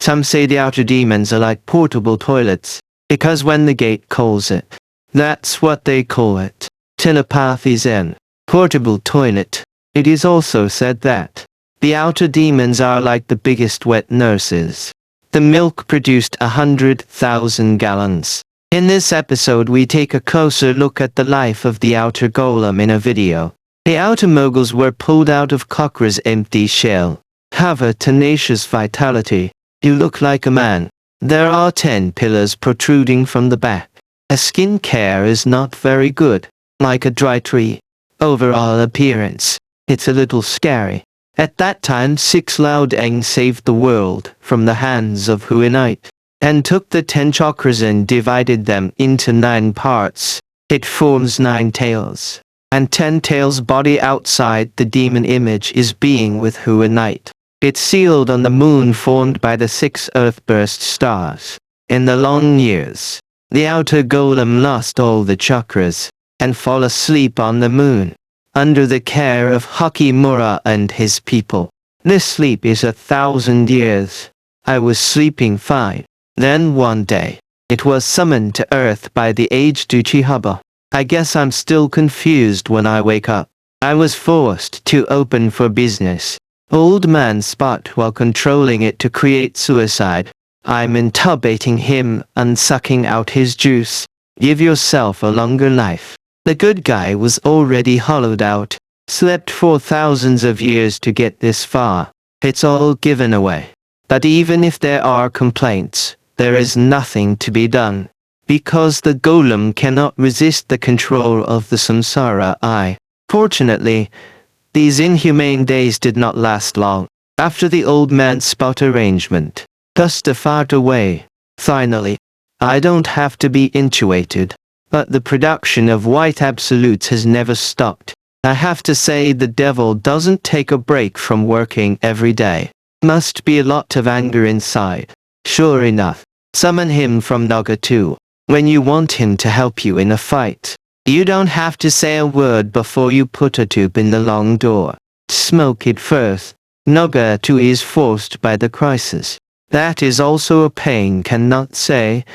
Some say the outer demons are like portable toilets, because when the gate calls it, that's what they call it. Telepathy Zen. Portable toilet. It is also said that the outer demons are like the biggest wet nurses. The milk produced 100,000 gallons. In this episode we take a closer look at the life of the outer golem in a video. The outer moguls were pulled out of Cokra's empty shell. Have a tenacious vitality. You look like a man. There are 10 pillars protruding from the back. A skin care is not very good. Like a dry tree. Overall appearance, it's a little scary. At that time 6 Loudeng saved the world from the hands of Huanite, and took the 10 chakras and divided them into 9 parts. It forms 9 tails. And 10 tails body outside the demon image is being with Huanite. It's sealed on the moon formed by the 6 earthburst stars. In the long years, the outer golem lost all the chakras, and fall asleep on the moon, under the care of Hakimura and his people. This sleep is 1,000 years. I was sleeping fine. Then one day, it was summoned to Earth by the aged Uchiha. I guess I'm still confused when I wake up. I was forced to open for business. Old man Spot while controlling it to create suicide. I'm intubating him and sucking out his juice. Give yourself a longer life. The good guy was already hollowed out. Slept for thousands of years to get this far. It's all given away. But even if there are complaints, there is nothing to be done. Because the golem cannot resist the control of the samsara eye. Fortunately, these inhumane days did not last long. After the old man's Spot arrangement, dust fart away. Finally, I don't have to be intubated. But the production of white absolutes has never stopped. I have to say the devil doesn't take a break from working every day. Must be a lot of anger inside. Sure enough, summon him from Naga too. When you want him to help you in a fight, you don't have to say a word before you put a tube in the long door. Smoke it first. Naga too is forced by the crisis. That is also a pain cannot say,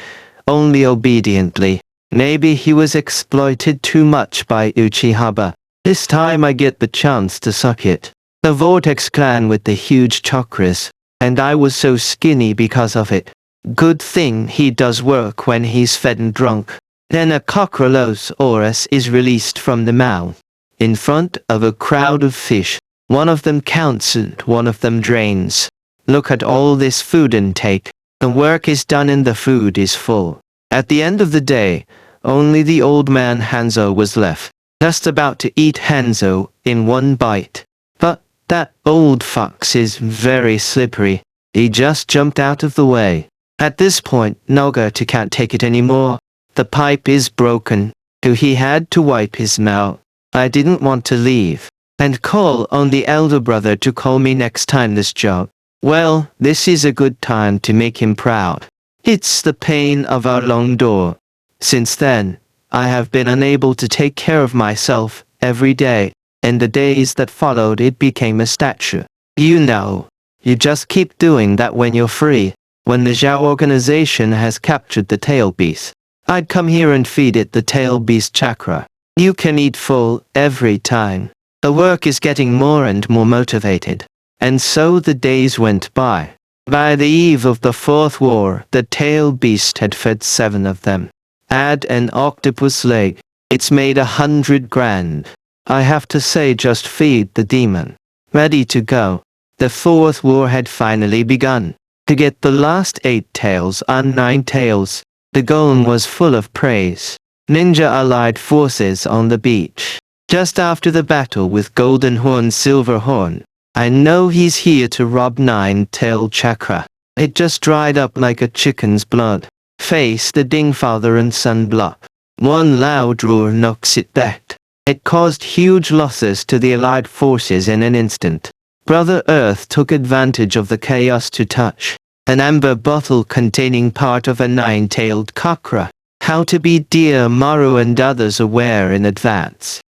only obediently. Maybe he was exploited too much by Uchiha. This time I get the chance to suck it. The Vortex clan with the huge chakras, and I was so skinny because of it. Good thing he does work when he's fed and drunk. Then a Cockrolos Orus is released from the mouth. In front of a crowd of fish, one of them counts and one of them drains. Look at all this food intake. The work is done and the food is full. At the end of the day, only the old man Hanzo was left, just about to eat Hanzo in one bite. But that old fox is very slippery. He just jumped out of the way. At this point, Nagata can't take it anymore. The pipe is broken, so he had to wipe his mouth. I didn't want to leave, and call on the elder brother to call me next time this job. Well, this is a good time to make him proud. It's the pain of our long door. Since then, I have been unable to take care of myself every day, and the days that followed it became a statue. You know, you just keep doing that when you're free. When the Zhao organization has captured the tail beast, I'd come here and feed it the tail beast chakra. You can eat full every time. The work is getting more and more motivated. And so the days went by. By the eve of the 4th war, the tail beast had fed 7 of them. Add an octopus leg. It's made 100 grand. I have to say just feed the demon. Ready to go. The 4th war had finally begun. To get the last 8 tails and 9 tails, the golem was full of praise. Ninja allied forces on the beach. Just after the battle with Golden Horn Silver Horn, I know he's here to rob 9-tailed chakra. It just dried up like a chicken's blood. Face the Ding father and son block. One loud roar knocks it back. It caused huge losses to the allied forces in an instant. Brother Earth took advantage of the chaos to touch an amber bottle containing part of a 9-tailed chakra. How to be dear Maru and others aware in advance.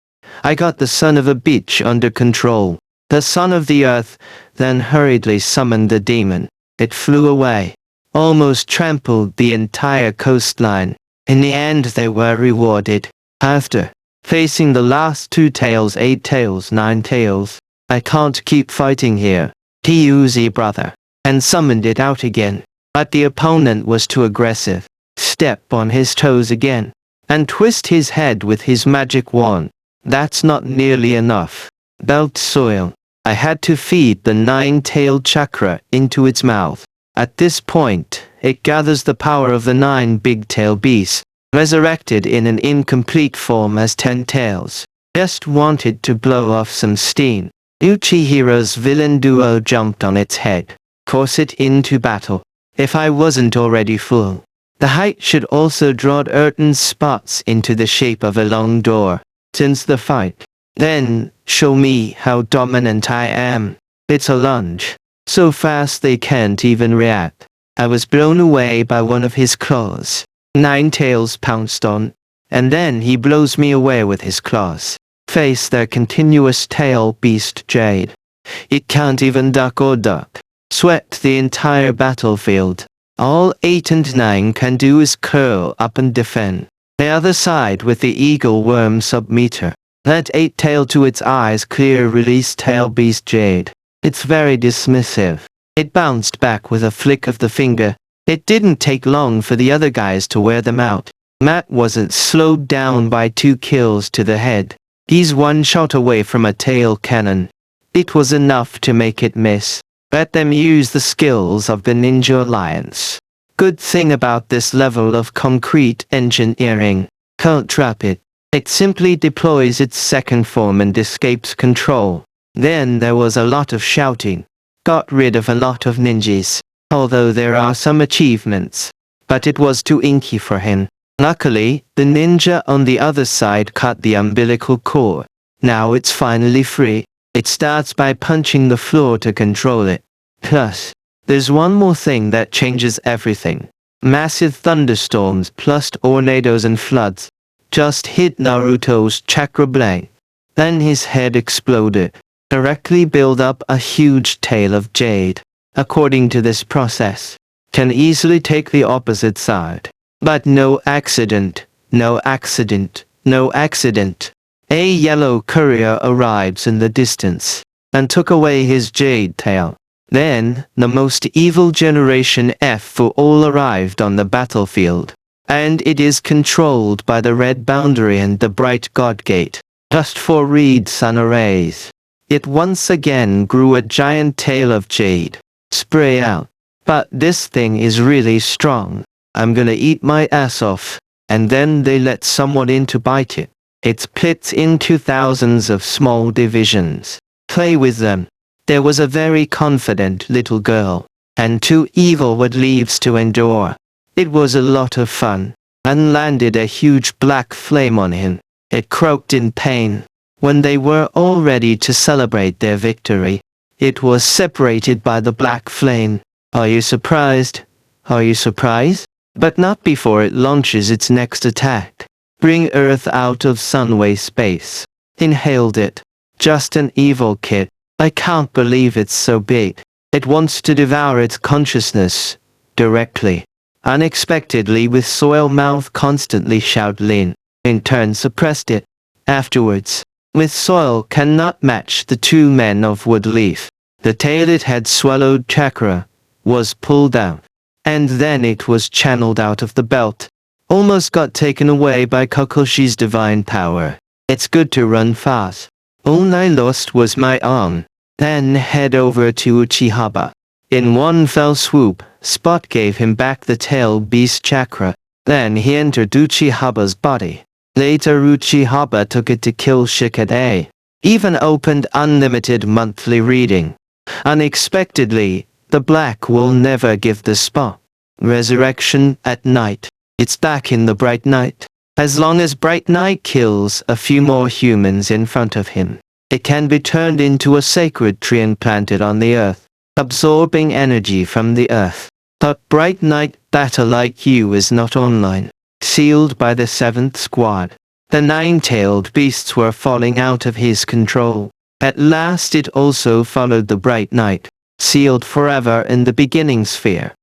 I got the son of a bitch under control. The son of the earth then hurriedly summoned the demon. it flew away, almost trampled the entire coastline. In the end they were rewarded. After facing the last 2 tails, 8 tails, 9 tails, I can't keep fighting here, he used the brother, and summoned it out again. But the opponent was too aggressive. Step on his toes again, and twist his head with his magic wand. That's not nearly enough. Belt soil. I had to feed the 9-tailed chakra into its mouth. At this point, it gathers the power of the 9 big-tailed beasts, resurrected in an incomplete form as 10 tails. Just wanted to blow off some steam. Uchihiro's villain duo jumped on its head, force it into battle. If I wasn't already full. The height should also draw Urton's spots into the shape of a long door. Since the fight, then show me how dominant I am. It's a lunge. So fast they can't even react. I was blown away by one of his claws. 9 tails pounced on, and then he blows me away with his claws. Face their continuous tail beast Jade. It can't even duck or duck. Swept the entire battlefield. All 8 and 9 can do is curl up and defend. The other side with the eagle worm submeter. Let 8 tail to its eyes clear release tail beast Jade. It's very dismissive. It bounced back with a flick of the finger. It didn't take long for the other guys to wear them out. Matt wasn't slowed down by 2 kills to the head. He's 1 shot away from a tail cannon. It was enough to make it miss. Let them use the skills of the Ninja Alliance. Good thing about this level of concrete engineering. Can't trap it. It simply deploys its second form and escapes control. Then there was a lot of shouting. Got rid of a lot of ninjas. Although there are some achievements. But it was too inky for him. Luckily, the ninja on the other side cut the umbilical cord. Now it's finally free. It starts by punching the floor to control it. Plus, there's one more thing that changes everything. Massive thunderstorms plus tornadoes and floods just hit Naruto's chakra blade. Then his head exploded. Directly build up a huge tail of jade. According to this process, can easily take the opposite side. But no accident, no accident, no accident. A yellow courier arrives in the distance, and took away his jade tail. Then, the most evil generation F for all arrived on the battlefield. And it is controlled by the red boundary and the bright god gate. Just for read sun arrays. It once again grew a giant tail of jade. Spray out. But this thing is really strong. I'm gonna eat my ass off. And then they let someone in to bite it. It splits into thousands of small divisions. Play with them. There was a very confident little girl, and 2 evil wood leaves to endure. It was a lot of fun, and landed a huge black flame on him. It croaked in pain. When they were all ready to celebrate their victory, it was separated by the black flame. Are you surprised? Are you surprised? But not before it launches its next attack. Bring Earth out of Sunway space. Inhaled it. Just an evil kid. I can't believe it's so big. It wants to devour its consciousness. Directly. Unexpectedly with soil mouth constantly shout Lin. In turn suppressed it. Afterwards. With soil cannot match the 2 men of wood leaf. The tail it had swallowed chakra. Was pulled out. And then it was channeled out of the belt. Almost got taken away by Kakoshi's divine power. It's good to run fast. All I lost was my arm. Then head over to Uchiha. In one fell swoop, Spot gave him back the tail beast chakra. Then he entered Uchiha's body. Later Uchiha took it to kill Shikade. Even opened unlimited monthly reading. Unexpectedly, the black will never give the Spot resurrection at night. It's back in the bright night. As long as bright night kills a few more humans in front of him, it can be turned into a sacred tree and planted on the earth, absorbing energy from the earth. But bright night data like you is not online. Sealed by the 7th squad. The 9-tailed beasts were falling out of his control. At last it also followed the bright night. sealed forever in the beginning sphere.